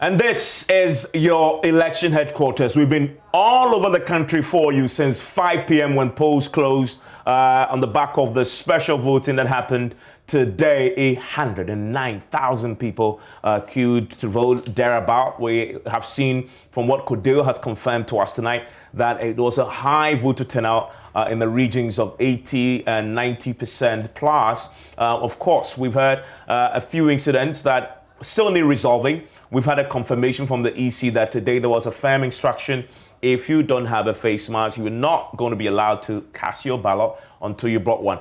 And this is your election headquarters. We've been all over the country for you since 5 p.m. when polls closed on the back of the special voting that happened today. 109,000 people queued to vote thereabout. We have seen from what Cordero has confirmed to us tonight that it was a high voter turnout in the regions of 80 and 90% plus. Of course, we've heard a few incidents that still need resolving. We've had a confirmation from the EC that today there was a firm instruction. If you don't have a face mask, you're not going to be allowed to cast your ballot until you brought one.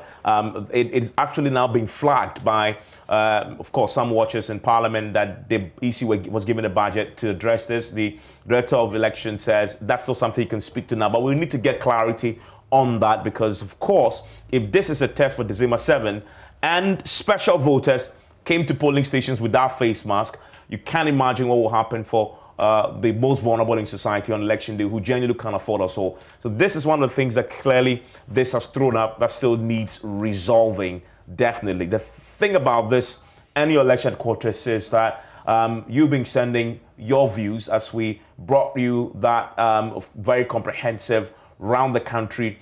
It's actually now being flagged by, of course, some watchers in Parliament that the EC was given a budget to address this. The Director of Elections says that's not something he can speak to now, but we need to get clarity on that because, of course, if this is a test for December 7 and special voters came to polling stations without face mask, you can't imagine what will happen for the most vulnerable in society on election day who genuinely can't afford us all. So this is one of the things that clearly this has thrown up that still needs resolving, definitely. The thing about this and your election headquarters is that you've been sending your views as we brought you that very comprehensive round the country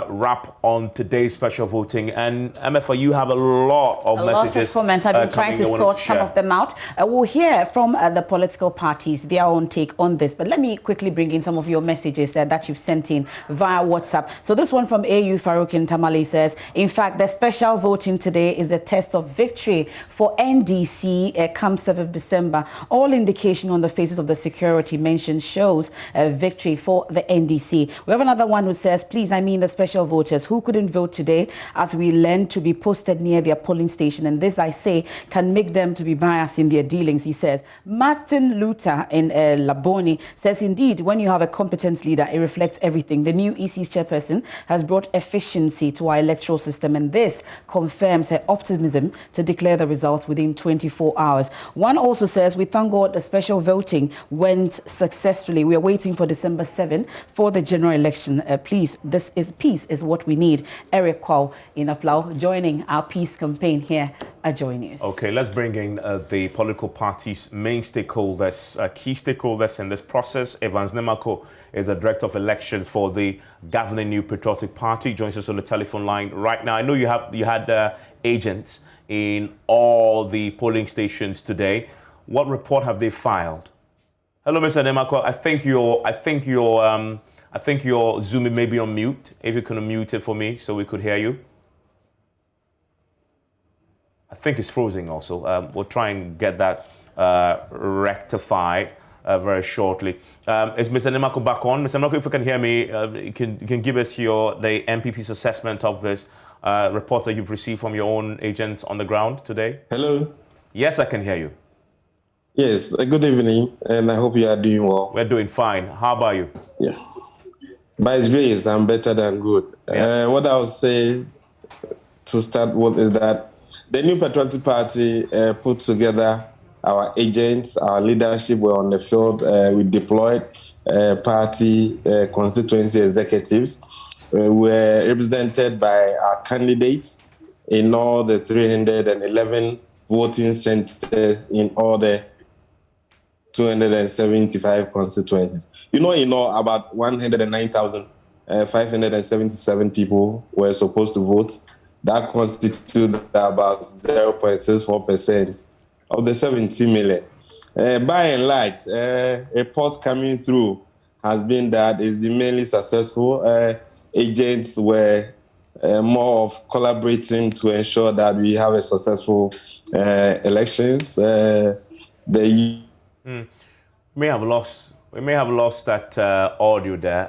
wrap on today's special voting. And MFA, you have a lot of messages. A lot of comments. I've been trying to sort some of them out. We'll hear from the political parties, their own take on this. But let me quickly bring in some of your messages that you've sent in via WhatsApp. So this one from AU Farouk in Tamale says, in fact, the special voting today is a test of victory for NDC come 7th December. All indication on the faces of the security mentioned shows a victory for the NDC. We have another one who says, please, the special voters who couldn't vote today as we learn to be posted near their polling station. And this, I say, can make them to be biased in their dealings, he says. Martin Luther in Laboni says, indeed, when you have a competent leader, it reflects everything. The new EC's chairperson has brought efficiency to our electoral system, and this confirms her optimism to declare the results within 24 hours. One also says, we thank God the special voting went successfully. We are waiting for December 7 for the general election. Please, peace is what we need. Eric Kwao in Aplau joining our peace campaign here at Joy News. Okay, let's bring in the political parties' main stakeholders, key stakeholders in this process. Evans Nemako is the Director of Elections for the governing New Patriotic Party. Joins us on the telephone line right now. I know you had agents in all the polling stations today. What report have they filed? Hello, Mr. Nemako. I think your Zoom may be on mute. If you can unmute it for me so we could hear you. I think it's frozen also. We'll try and get that rectified very shortly. Is Mr. Nemako back on? Mr. Nemako, if you can hear me, you can give us the MPP's assessment of this report that you've received from your own agents on the ground today. Hello. Yes, I can hear you. Yes, good evening, and I hope you are doing well. We're doing fine. How about you? Yeah. By His grace, I'm better than good. Yeah. What I would say to start with is that the New Patriotic Party put together our agents, our leadership were on the field. We deployed party constituency executives. We were represented by our candidates in all the 311 voting centers in all the 275 constituencies. About 109,577 people were supposed to vote. That constitutes about 0.64% of the 70 million. By and large, reports coming through has been that it's been mainly successful. Agents were more of collaborating to ensure that we have a successful elections. We may have lost that audio there.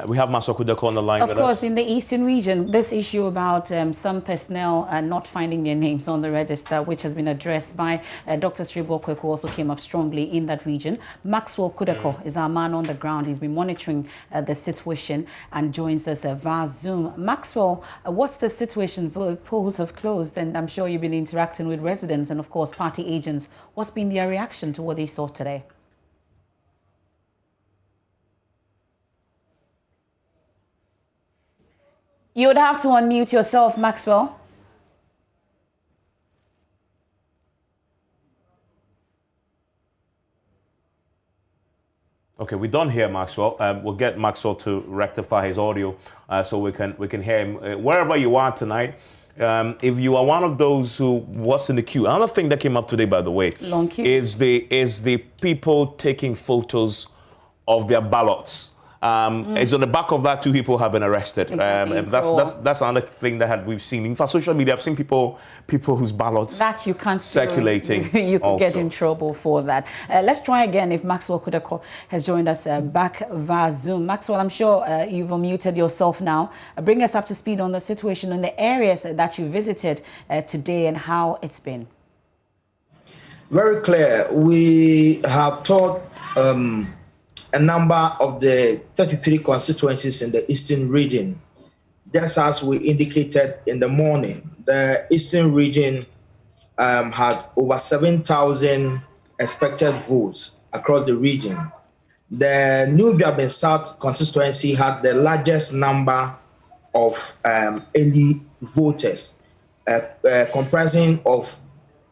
We have Maswa Kudako on the line with us. Of course, in the Eastern region, this issue about some personnel not finding their names on the register, which has been addressed by Dr. Sribokwe, who also came up strongly in that region. Maxwell Kudako is our man on the ground. He's been monitoring the situation and joins us via Zoom. Maxwell, what's the situation? Polls have closed, and I'm sure you've been interacting with residents and, of course, party agents. What's been their reaction to what they saw today? You would have to unmute yourself, Maxwell. Okay, we don't hear Maxwell. We'll get Maxwell to rectify his audio so we can hear him wherever you are tonight. If you are one of those who was in the queue, another thing that came up today, by the way, long queue, is the people taking photos of their ballots. It's on the back of that, 2 people have been arrested. And that's another thing that we've seen. In fact, social media, I've seen people whose ballots that you can't circulating. You could get in trouble for that. Let's try again if Maxwell Kudako has joined us back via Zoom. Maxwell, I'm sure you've unmuted yourself now. Bring us up to speed on the situation in the areas that you visited today and how it's been. Very clear. We have taught a number of the 33 constituencies in the Eastern region. Just as we indicated in the morning, the Eastern region had over 7,000 expected votes across the region. The New Biabin South constituency had the largest number of early voters, comprising of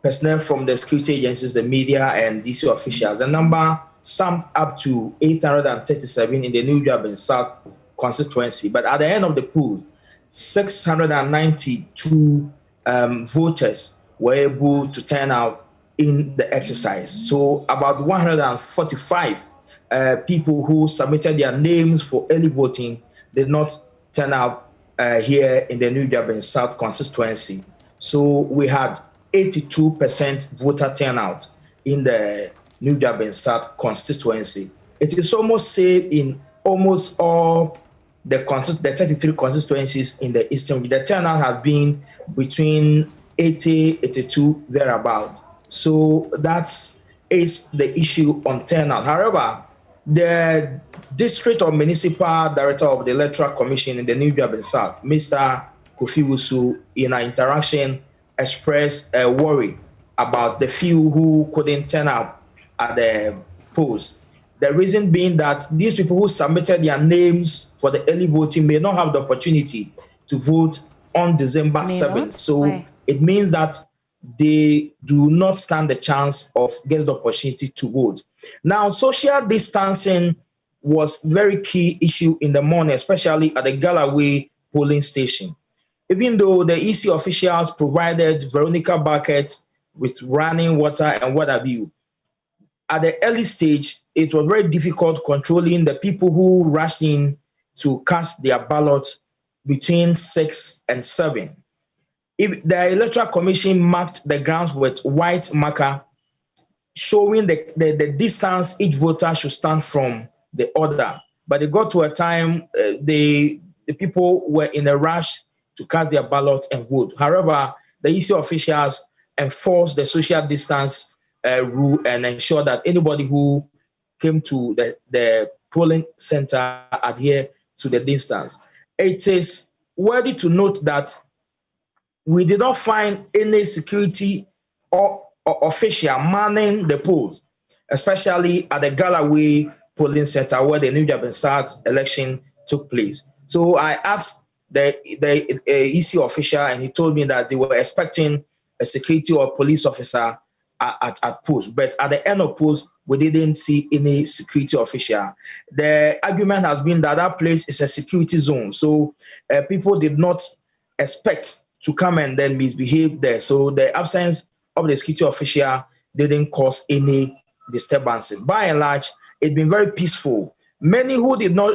personnel from the security agencies, the media, and DC officials. The number summed up to 837 in the New Biabin South constituency. But at the end of the poll, 692 voters were able to turn out in the exercise. So about 145 people who submitted their names for early voting did not turn out here in the New Biabin South constituency. So we had 82% voter turnout in the New Biabin South constituency. It is almost same in almost all the 33 constituencies in the Eastern. The turnout has been between 80, 82, thereabout. So that's the issue on turnout. However, the district or municipal director of the Electoral Commission in the New Biabin South, Mr. Kofi Wusu, in an interaction expressed a worry about the few who couldn't turn up at the polls. The reason being that these people who submitted their names for the early voting may not have the opportunity to vote on December 7th. So it means that they do not stand the chance of getting the opportunity to vote. Now, social distancing was very key issue in the morning, especially at the Galloway polling station. Even though the EC officials provided Veronica buckets with running water and what have you, at the early stage, it was very difficult controlling the people who rushed in to cast their ballots between 6 and 7. If the Electoral Commission marked the grounds with white marker, showing the distance each voter should stand from the other. But it got to a time the people were in a rush to cast their ballot and vote. However, the EC officials enforced the social distance rule and ensure that anybody who came to the polling center adhere to the distance. It is worthy to note that we did not find any security or official manning the polls, especially at the Galloway polling center where the New Biabin South election took place. So I asked the EC official, and he told me that they were expecting a security or police officer at post, but at the end of post, we didn't see any security official. The argument has been that that place is a security zone, so people did not expect to come and then misbehave there. So the absence of the security official didn't cause any disturbances. By and large, it's been very peaceful. Many who did not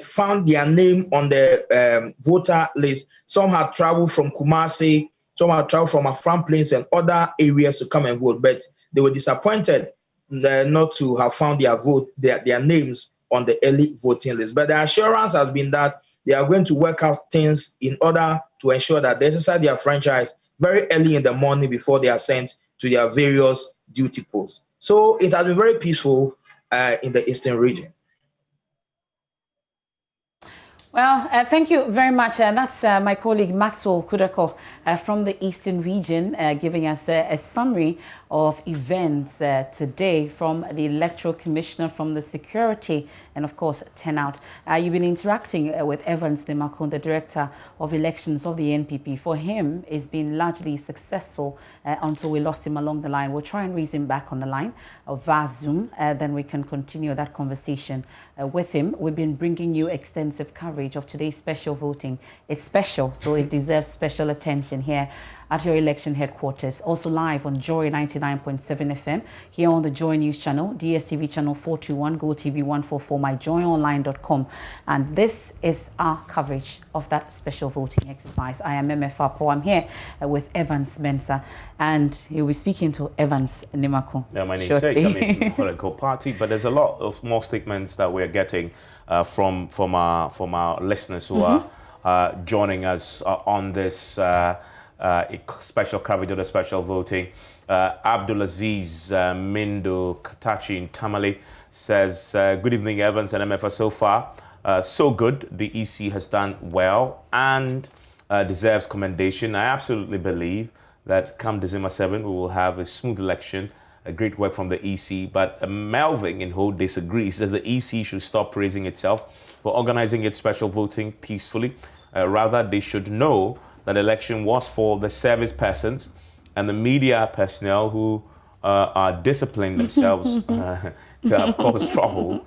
found their name on the voter list, some had traveled from Kumasi, some had traveled from Afram Plains and other areas to come and vote, but they were disappointed not to have found their names on the early voting list. But the assurance has been that they are going to work out things in order to ensure that they exercise their franchise very early in the morning before they are sent to their various duty posts. So it has been very peaceful in the Eastern region. Well, thank you very much. That's my colleague Maxwell Kudako from the Eastern region giving us a summary of events today from the Electoral Commissioner, from the security, and of course, turnout. You've been interacting with Evans Nimako, the Director of Elections of the NPP. For him, it's been largely successful until we lost him along the line. We'll try and raise him back on the line via Zoom. Then we can continue that conversation with him. We've been bringing you extensive coverage of today's special voting. It's special, so it deserves special attention here at your election headquarters. Also live on Joy 99.7 FM, here on the Joy News channel, DSTV channel 421, GoTV 144, myjoyonline.com. And this is our coverage of that special voting exercise. I am MF I'm here with Evans Mensah, and he'll be speaking to Evans Nimako. Yeah, my name's Sheikh. I'm in the political party, but there's a lot of more statements that we're getting from our listeners who are joining us on this special coverage of the special voting. Abdulaziz Mindo Katachi in Tamale says, good evening, Evans and MFA. So far, so good. The EC has done well and deserves commendation. I absolutely believe that come December 7, we will have a smooth election. A great work from the EC, but Melvin in Ho disagrees. Says the EC should stop praising itself for organizing its special voting peacefully. Rather, they should know that election was for the service persons and the media personnel who are disciplining themselves to have caused trouble.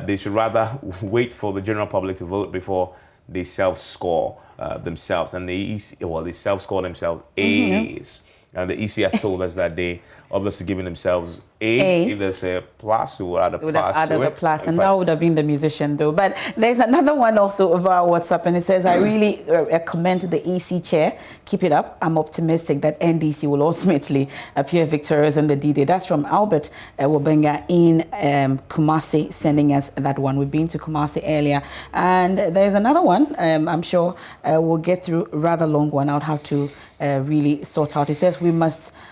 They should rather wait for the general public to vote before they self-score themselves. And the EC, well, they self-score themselves A's. And the EC has told us that they obviously giving themselves A. If there's a plus, who would add a plus. Would have added a plus, and that would have been the musician, though. But there's another one also over our WhatsApp, and it says, I really commend the EC chair. Keep it up. I'm optimistic that NDC will ultimately appear victorious in the D-Day. That's from Albert Wabenga in Kumasi, sending us that one. We've been to Kumasi earlier. And there's another one, I'm sure we'll get through, rather long one. I would have to really sort out. It says,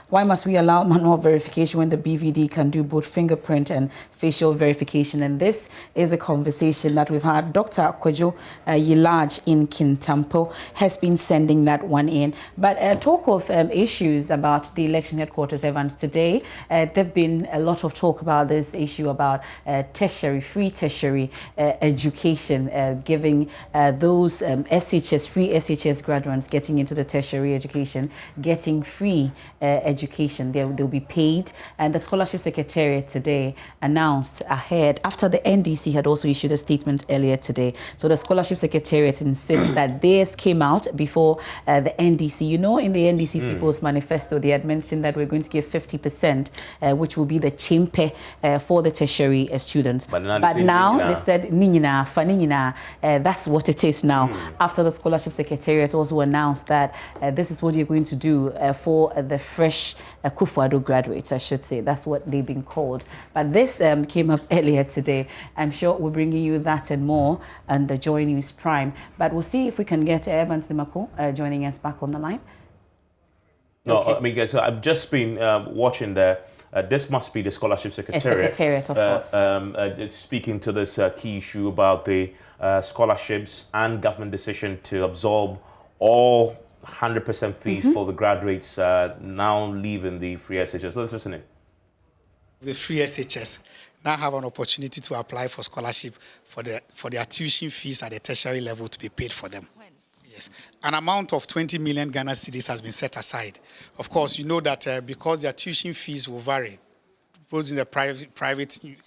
why must we allow manual verification when the BVD can do both fingerprint and facial verification? And this is a conversation that we've had. Dr. Kwejo Yilaj in Kintampo has been sending that one in. But talk of issues about the election headquarters, Evans, today, there've been a lot of talk about this issue about tertiary, free tertiary education, giving those SHS, free SHS graduates getting into the tertiary education, getting free education. They'll be paid. And the Scholarship Secretariat today announced ahead, after the NDC had also issued a statement earlier today. So the Scholarship Secretariat insists that theirs came out before the NDC. You know, in the NDC's People's Manifesto, they had mentioned that we're going to give 50%, which will be the chimpe for the tertiary students. But now they said, Niñina, fa Niñina. That's what it is now. After the Scholarship Secretariat also announced that this is what you're going to do for the fresh Kufuor graduates, I should say. That's what they've been called. But this came up earlier today. I'm sure we're bringing you that and more on the Joy News Prime. But we'll see if we can get Evans Nimako joining us back on the line. No, okay. I mean, guys, I've just been watching there. This must be the Scholarship Secretariat. Secretariat, of course. Speaking to this key issue about the scholarships and government decision to absorb all 100% fees for the graduates now leaving the free SHS. Let's listen in. The free SHS now have an opportunity to apply for scholarship for their tuition fees at the tertiary level to be paid for them. When? Yes. An amount of 20 million Ghana cedis has been set aside. Of course, you know that because their tuition fees will vary, both in the private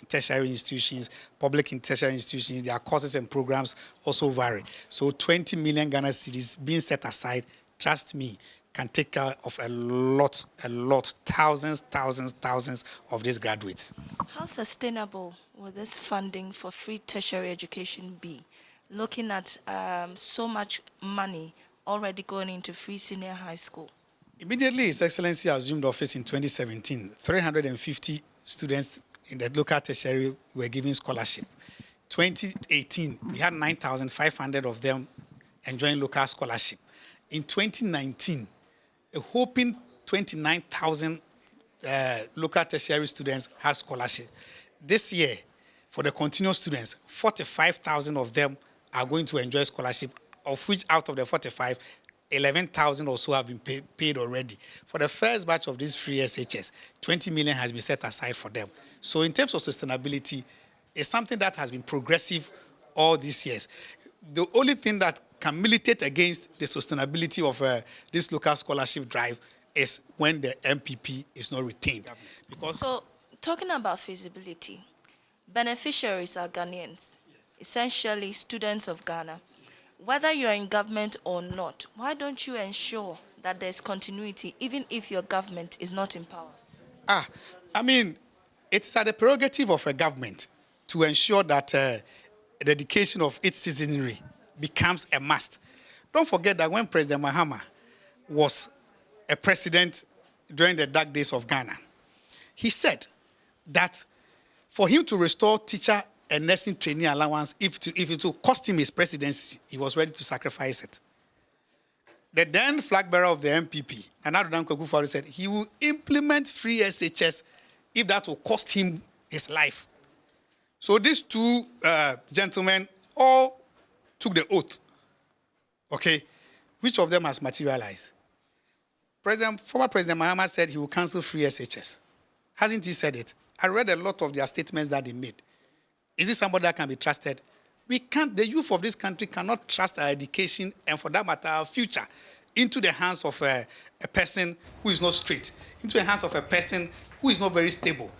tertiary institutions, public tertiary institutions, their courses and programs also vary. So 20 million Ghana cedis being set aside, trust me, can take care of a lot, thousands of these graduates. How sustainable will this funding for free tertiary education be? Looking at so much money already going into free senior high school. Immediately, His Excellency assumed office in 2017. 350 students in the local tertiary were given scholarship. 2018, we had 9,500 of them enjoying local scholarship. In 2019, a whopping 29,000 local tertiary students had scholarship. This year, for the continuous students, 45,000 of them are going to enjoy scholarship, of which out of the 45, 11,000 or so have been paid already. For the first batch of these free SHS, 20 million has been set aside for them. So in terms of sustainability, it's something that has been progressive all these years. The only thing that can militate against the sustainability of this local scholarship drive is when the MPP is not retained. Because so, talking about feasibility, beneficiaries are Ghanaians, essentially students of Ghana. Whether you're in government or not, why don't you ensure that there's continuity, even if your government is not in power? I mean, it's at the prerogative of a government to ensure that the education of its citizenry becomes a must. Don't forget that when President Mahama was a president during the dark days of Ghana, he said that for him to restore teacher and nursing training allowance, if it will cost him his presidency, he was ready to sacrifice it. The then flag bearer of the MPP, Nana Addo Dankwa Akufo-Addo, said he will implement free SHS if that will cost him his life. So these two gentlemen all took the oath. Okay, which of them has materialized? Former President Mahama said he will cancel free SHS. Hasn't he said it? I read a lot of their statements that they made. Is this somebody that can be trusted? We can't. The youth of this country cannot trust our education and, for that matter, our future into the hands of a person who is not straight, into the hands of a person who is not very stable.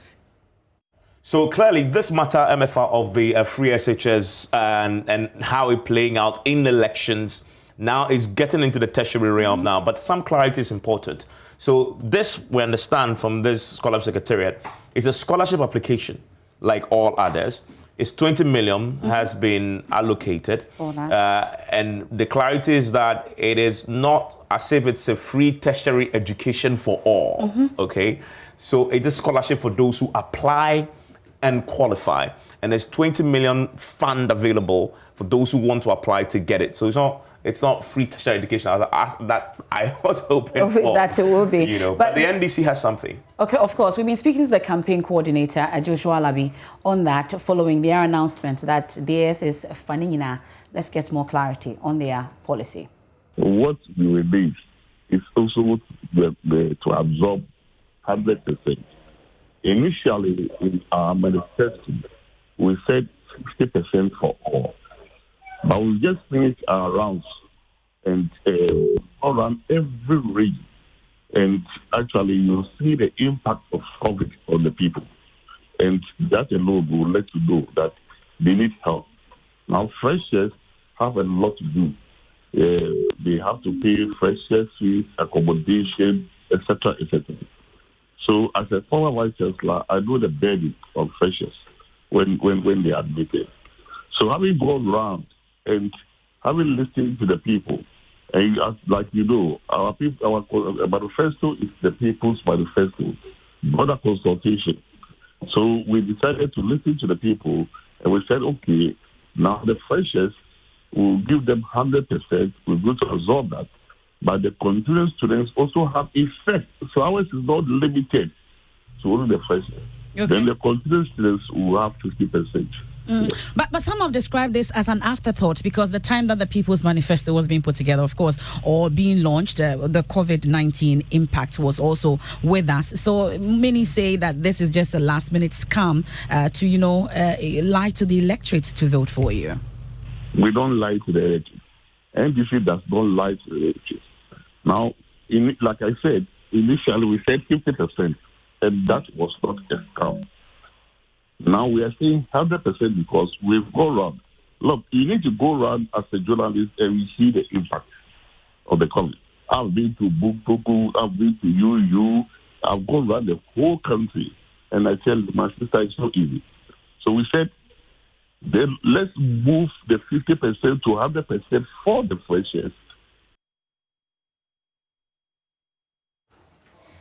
So clearly, this matter, MFR, of the free SHS and how it's playing out in elections now is getting into the tertiary realm now, but some clarity is important. So this, we understand from this scholarship secretariat, is a scholarship application like all others. It's 20 million has been allocated. And the clarity is that it is not as if it's a free tertiary education for all, okay? So it is scholarship for those who apply and qualify. And there's 20 million fund available for those who want to apply to get it. So it's not free tertiary education that I was hoping for. That it will be. You know, but the NDC has something. Okay, of course. We've been speaking to the campaign coordinator, Joshua Alabi, on that following their announcement that theirs is funding. Let's get more clarity on their policy. What we release is also to absorb 100%. Initially, in our manifesto, we said 60% for all. But we just finished our rounds and around every region. And actually, you'll see the impact of COVID on the people. And that alone will let you know that they need help. Now, freshers have a lot to do. They have to pay freshers fees, accommodation, etc., etc. So, as a former vice chancellor, I know the burden of freshers when they are admitted. So, having gone around and having listened to the people, and like you know, our manifesto is the people's manifesto, not a consultation. So we decided to listen to the people, and we said, okay, now the freshers will give them 100%. We're going to absorb that, but the continuing students also have effect. So ours is not limited to only the freshers. Okay. Then the continuing students will have 50%. But some have described this as an afterthought because the time that the People's Manifesto was being put together, of course, or being launched, the COVID-19 impact was also with us. So many say that this is just a last-minute scam to, lie to the electorate to vote for you. We don't lie to the electorate. NDC does not lie to the electorate. Now, like I said, initially we said 50%, and that was not a scam. Now we are saying 100% because we've gone around. Look, you need to go around as a journalist and we see the impact of the COVID. I've been to Bukuku, I've been to UU, I've gone around the whole country, and I tell my sister it's not easy. So we said, then let's move the 50% to 100% for the freshers.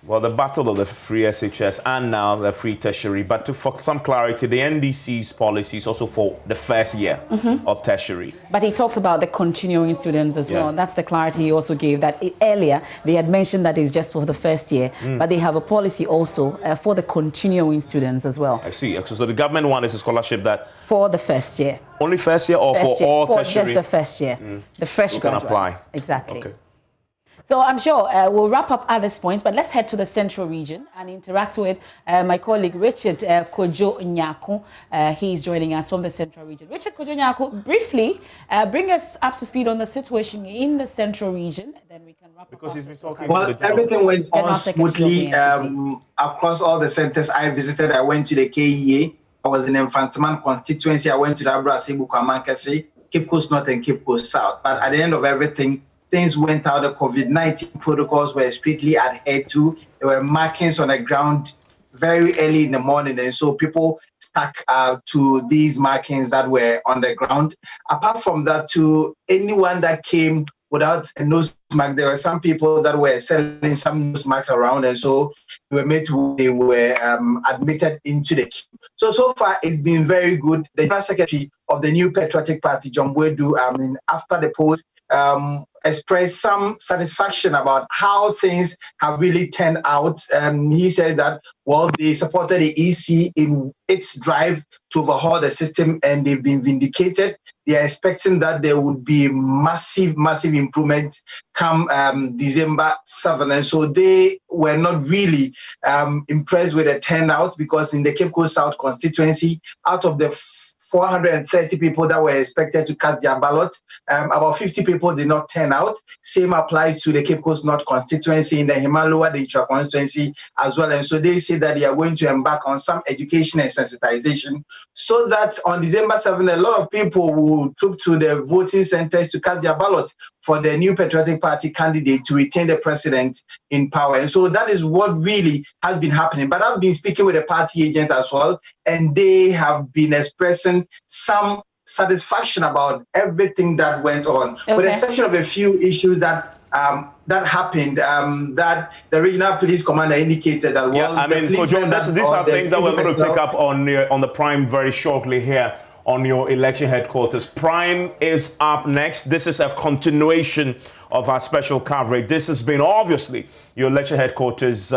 Well, the battle of the free SHS and now the free tertiary. But for some clarity, the NDC's policy is also for the first year of tertiary. But he talks about the continuing students as well. That's the clarity he also gave, that earlier they had mentioned that it's just for the first year, but they have a policy also for the continuing students as well. I see. So the government one is a scholarship that... For the first year. Only first year or for all tertiary? Just the first year. The fresh graduates. Can apply. Exactly. Okay. So I'm sure we'll wrap up at this point, but let's head to the central region and interact with my colleague Richard Kojo Nyaku. He's joining us from the central region. Richard Kojo Nyaku, briefly bring us up to speed on the situation in the central region, then we can wrap up. Because he's been talking. Well, everything went on smoothly across all the centers I visited. I went to the KEA. I was in Infantiman constituency. I went to the Abrasibu Kwamankese, Cape Coast North and Cape Coast South. But at the end of everything, things went out. The COVID-19 protocols were strictly adhered to. There were markings on the ground very early in the morning, and so people stuck to these markings that were on the ground. Apart from that, to anyone that came without a nose mask, there were some people that were selling some nose masks around, and so they were admitted into the queue. So far, it's been very good. The General Secretary of the New Patriotic Party, John Boadu, after the post, expressed some satisfaction about how things have really turned out. He said that, well, they supported the EC in its drive to overhaul the system, and they've been vindicated. They are expecting that there would be massive improvements come December 7. And so they were not really impressed with the turnout, because in the Cape Coast South constituency, out of the 430 people that were expected to cast their ballot, about 50 people did not turn out. Same applies to the Cape Coast North constituency, in the Himalawa, the Intra constituency as well. And so they say that they are going to embark on some education and sensitization, so that on December 7, a lot of people will troop to the voting centers to cast their ballot for the New Patriotic Party candidate to retain the president in power. And so that is what really has been happening. But I've been speaking with the party agent as well, and they have been expressing some satisfaction about everything that went on, with the exception of a few issues that happened, that the regional police commander indicated that. Well, Kojo, these are things that we're going to take up on the Prime very shortly here on your election headquarters. Prime is up next. This is a continuation of our special coverage. This has been obviously your election headquarters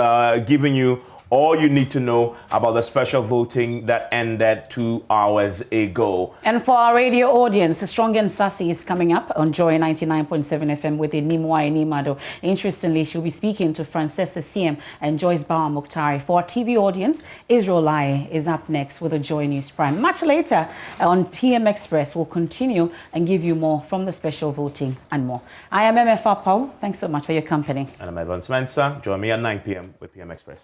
giving you all you need to know about the special voting that ended 2 hours ago. And for our radio audience, Strong and Sassy is coming up on Joy 99.7 FM with Nimwa Nimado. Interestingly, she'll be speaking to Francesca Siem and Joyce Bawa Mukhtari. For our TV audience, Israel Lai is up next with the Joy News Prime. Much later on PM Express, we'll continue and give you more from the special voting and more. I am MFR Paul. Thanks so much for your company. And I'm Evans Mensah. Join me at 9 p.m. with PM Express.